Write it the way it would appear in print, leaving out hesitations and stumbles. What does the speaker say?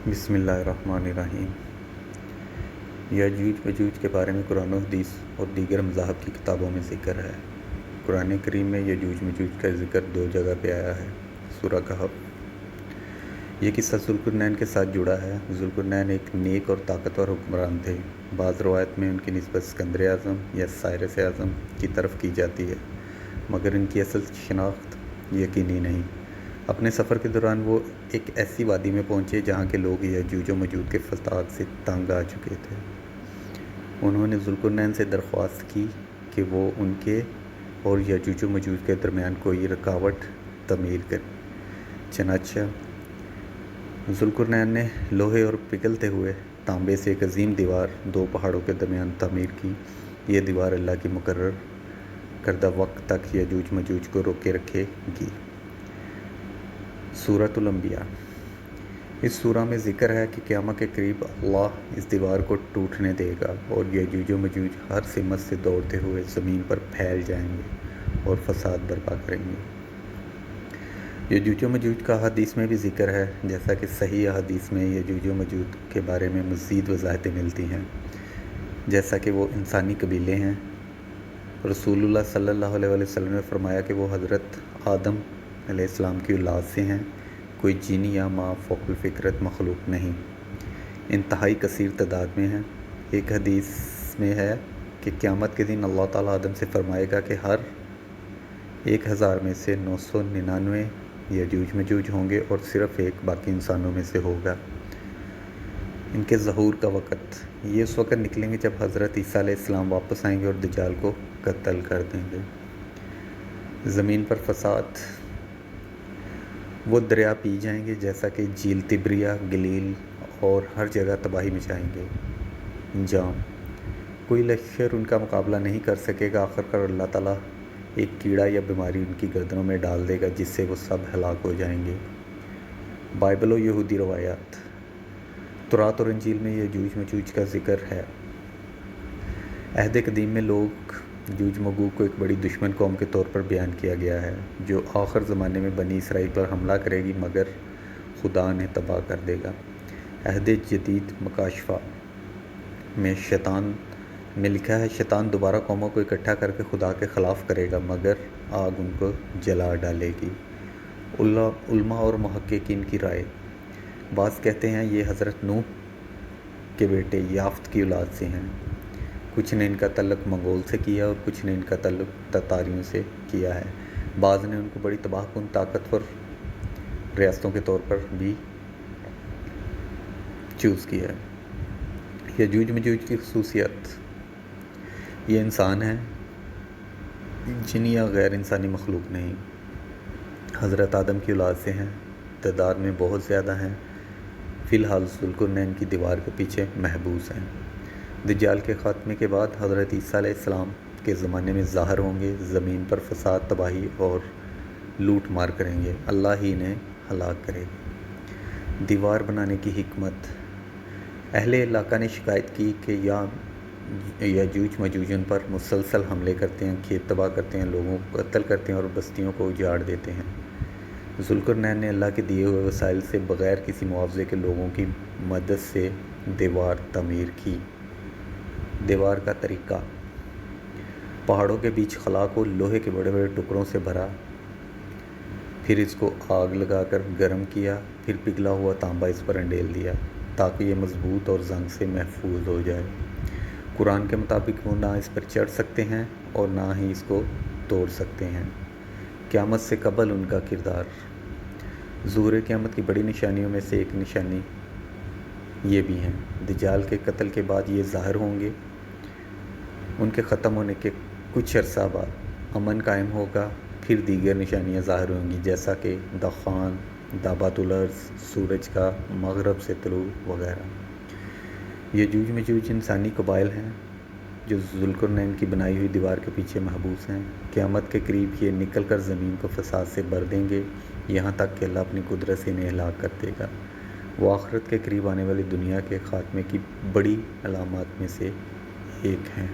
بسم اللہ الرحمن الرحیم۔ یاجوج ماجوج کے بارے میں قرآن و حدیث اور دیگر مذاہب کی کتابوں میں ذکر ہے۔ قرآن کریم میں یاجوج ماجوج کا ذکر 2 جگہ پہ آیا ہے۔ سورہ کہف۔ یہ قصہ ذوالقرنین کے ساتھ جڑا ہے۔ ذوالقرنین ایک نیک اور طاقتور حکمران تھے۔ بعض روایت میں ان کی نسبت اسکندر اعظم یا سائرس اعظم کی طرف کی جاتی ہے، مگر ان کی اصل شناخت یقینی نہیں۔ اپنے سفر کے دوران وہ ایک ایسی وادی میں پہنچے جہاں کے لوگ یاجوج و ماجوج کے فساد سے تنگ آ چکے تھے۔ انہوں نے ذوالقرنین سے درخواست کی کہ وہ ان کے اور یاجوج و ماجوج کے درمیان کوئی رکاوٹ تعمیر کرے۔ چنانچہ ذوالقرنین نے لوہے اور پگھلتے ہوئے تانبے سے ایک عظیم دیوار 2 پہاڑوں کے درمیان تعمیر کی۔ یہ دیوار اللہ کی مقرر کردہ وقت تک یاجوج ماجوج کو روکے رکھے گی۔ سورۃ الانبیاء۔ اس سورہ میں ذکر ہے کہ قیامت کے قریب اللہ اس دیوار کو ٹوٹنے دے گا اور یاجوج و ماجوج ہر سمت سے دوڑتے ہوئے زمین پر پھیل جائیں گے اور فساد برپا کریں گے۔ یاجوج و ماجوج کا حدیث میں بھی ذکر ہے، جیسا کہ صحیح حدیث میں یاجوج و ماجوج کے بارے میں مزید وضاحتیں ملتی ہیں، جیسا کہ وہ انسانی قبیلے ہیں۔ رسول اللہ صلی اللہ علیہ وسلم نے فرمایا کہ وہ حضرت آدم علیہ السلام کی اولاد سے ہیں، کوئی جینی یا ما فوق الفطرت مخلوق نہیں، انتہائی کثیر تعداد میں ہیں۔ ایک حدیث میں ہے کہ قیامت کے دن اللہ تعالیٰ آدم سے فرمائے گا کہ ہر 1000 میں سے 999 یاجوج ماجوج ہوں گے اور صرف ایک باقی انسانوں میں سے ہوگا۔ ان کے ظہور کا وقت، یہ اس وقت نکلیں گے جب حضرت عیسیٰ علیہ السلام واپس آئیں گے اور دجال کو قتل کر دیں گے۔ زمین پر فساد، وہ دریا پی جائیں گے جیسا کہ جھیل تبریہ، گلیل اور ہر جگہ تباہی مچائیں گے۔ انجام، کوئی لشکر ان کا مقابلہ نہیں کر سکے گا۔ آخرکار اللہ تعالیٰ ایک کیڑا یا بیماری ان کی گردنوں میں ڈال دے گا جس سے وہ سب ہلاک ہو جائیں گے۔ بائبل و یہودی روایات۔ تورات اور انجیل میں یاجوج ماجوج کا ذکر ہے۔ عہد قدیم میں لوگ یاجوج ماجوج کو ایک بڑی دشمن قوم کے طور پر بیان کیا گیا ہے، جو آخر زمانے میں بنی اسرائیل پر حملہ کرے گی مگر خدا انہیں تباہ کر دے گا۔ عہد جدید مکاشفہ میں لکھا ہے، شیطان دوبارہ قوموں کو اکٹھا کر کے خدا کے خلاف کرے گا مگر آگ ان کو جلا ڈالے گی۔ علماء اور محققین کی رائے۔ بعض کہتے ہیں یہ حضرت نوح کے بیٹے یافت کی اولاد سے ہیں۔ کچھ نے ان کا تعلق منگول سے کیا اور کچھ نے ان کا تعلق تاتاریوں سے کیا ہے۔ بعض نے ان کو بڑی تباہ کن طاقتور ریاستوں کے طور پر بھی چوز کیا ہے۔ یاجوج ماجوج کی خصوصیت، یہ انسان ہیں، جنی یا غیر انسانی مخلوق نہیں، حضرت آدم کی اولاد سے ہیں، تعداد میں بہت زیادہ ہیں، فی الحال ذوالقرنین کی دیوار کے پیچھے محبوس ہیں۔ دجال کے خاتمے کے بعد حضرت عیسیٰ علیہ السلام کے زمانے میں ظاہر ہوں گے، زمین پر فساد، تباہی اور لوٹ مار کریں گے، اللہ ہی انہیں ہلاک کرے گا۔ دیوار بنانے کی حکمت۔ اہل علاقہ نے شکایت کی کہ یاجوج ماجوج ان پر مسلسل حملے کرتے ہیں، کھیت تباہ کرتے ہیں، لوگوں کو قتل کرتے ہیں اور بستیوں کو اجاڑ دیتے ہیں۔ ذوالقرنین نے اللہ کے دیے ہوئے وسائل سے بغیر کسی معاوضے کے لوگوں کی مدد سے دیوار تعمیر کی۔ دیوار کا طریقہ، پہاڑوں کے بیچ خلا کو لوہے کے بڑے بڑے ٹکڑوں سے بھرا، پھر اس کو آگ لگا کر گرم کیا، پھر پگھلا ہوا تانبا اس پر انڈیل دیا تاکہ یہ مضبوط اور زنگ سے محفوظ ہو جائے۔ قرآن کے مطابق وہ نہ اس پر چڑھ سکتے ہیں اور نہ ہی اس کو توڑ سکتے ہیں۔ قیامت سے قبل ان کا کردار۔ ظہور قیامت کی بڑی نشانیوں میں سے ایک نشانی یہ بھی ہیں، دجال کے قتل کے بعد یہ ظاہر ہوں گے، ان کے ختم ہونے کے کچھ عرصہ بعد امن قائم ہوگا، پھر دیگر نشانیاں ظاہر ہوں گی جیسا کہ دخان، دابۃ الارض، سورج کا مغرب سے طلوع وغیرہ۔ یاجوج ماجوج انسانی قبائل ہیں جو ذوالقرنین کی بنائی ہوئی دیوار کے پیچھے محبوس ہیں۔ قیامت کے قریب یہ نکل کر زمین کو فساد سے بھر دیں گے، یہاں تک کہ اللہ اپنی قدرت سے انہیں ہلاک کر دے گا۔ وہ آخرت کے قریب آنے والی دنیا کے خاتمے کی بڑی علامات میں سے ایک ہیں۔